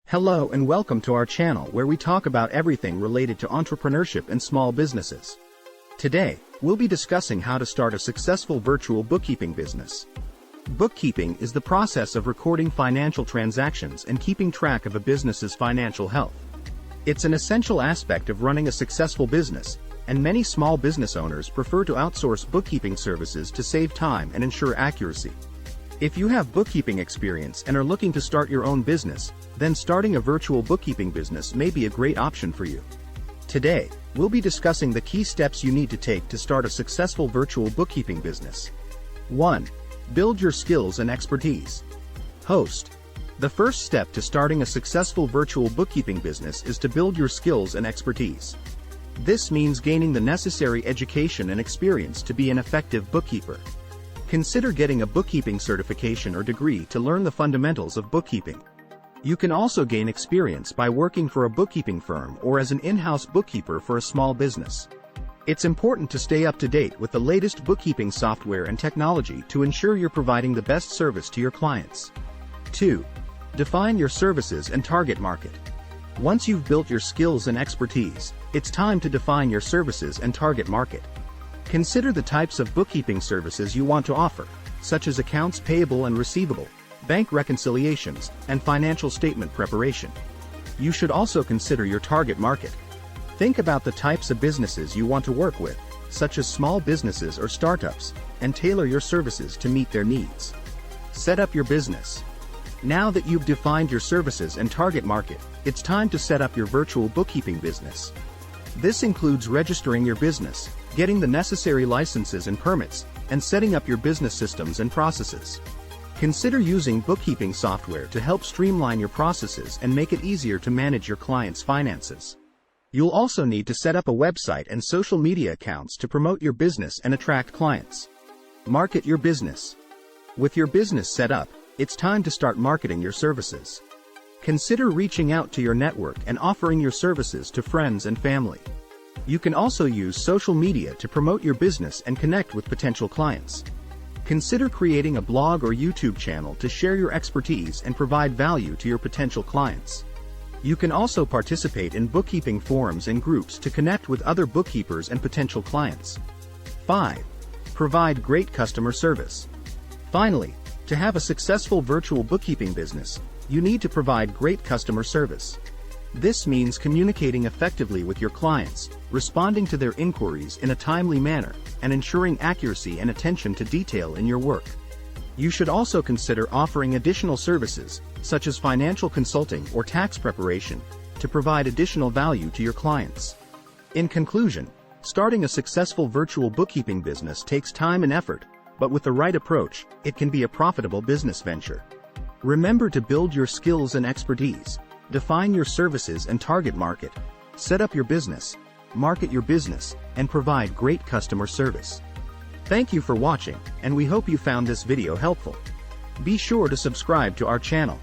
Hello and welcome to our channel where we talk about everything related to entrepreneurship and small businesses. Today, we'll be discussing how to start a successful virtual bookkeeping business. Bookkeeping is the process of recording financial transactions and keeping track of a business's financial health. It's an essential aspect of running a successful business, and many small business owners prefer to outsource bookkeeping services to save time and ensure accuracy. If you have bookkeeping experience and are looking to start your own business, then starting a virtual bookkeeping business may be a great option for you. Today, we'll be discussing the key steps you need to take to start a successful virtual bookkeeping business. 1. Build your skills and expertise. Host. The first step to starting a successful virtual bookkeeping business is to build your skills and expertise. This means gaining the necessary education and experience to be an effective bookkeeper. Consider getting a bookkeeping certification or degree to learn the fundamentals of bookkeeping. You can also gain experience by working for a bookkeeping firm or as an in-house bookkeeper for a small business. It's important to stay up to date with the latest bookkeeping software and technology to ensure you're providing the best service to your clients. 2. Define your services and target market. Once you've built your skills and expertise, it's time to define your services and target market. Consider the types of bookkeeping services you want to offer, such as accounts payable and receivable, bank reconciliations, and financial statement preparation. You should also consider your target market. Think about the types of businesses you want to work with, such as small businesses or startups, and tailor your services to meet their needs. Set up your business. Now that you've defined your services and target market, it's time to set up your virtual bookkeeping business. This includes registering your business, getting the necessary licenses and permits, and setting up your business systems and processes. Consider using bookkeeping software to help streamline your processes and make it easier to manage your clients' finances. You'll also need to set up a website and social media accounts to promote your business and attract clients. Market your business. With your business set up, it's time to start marketing your services. Consider reaching out to your network and offering your services to friends and family. You can also use social media to promote your business and connect with potential clients. Consider creating a blog or YouTube channel to share your expertise and provide value to your potential clients. You can also participate in bookkeeping forums and groups to connect with other bookkeepers and potential clients. 5. Provide great customer service. Finally, to have a successful virtual bookkeeping business, you need to provide great customer service. This means communicating effectively with your clients, responding to their inquiries in a timely manner, and ensuring accuracy and attention to detail in your work. You should also consider offering additional services, such as financial consulting or tax preparation, to provide additional value to your clients. In conclusion, starting a successful virtual bookkeeping business takes time and effort, but with the right approach, it can be a profitable business venture. Remember to build your skills and expertise, define your services and target market, set up your business, market your business, and provide great customer service. Thank you for watching, and we hope you found this video helpful. Be sure to subscribe to our channel.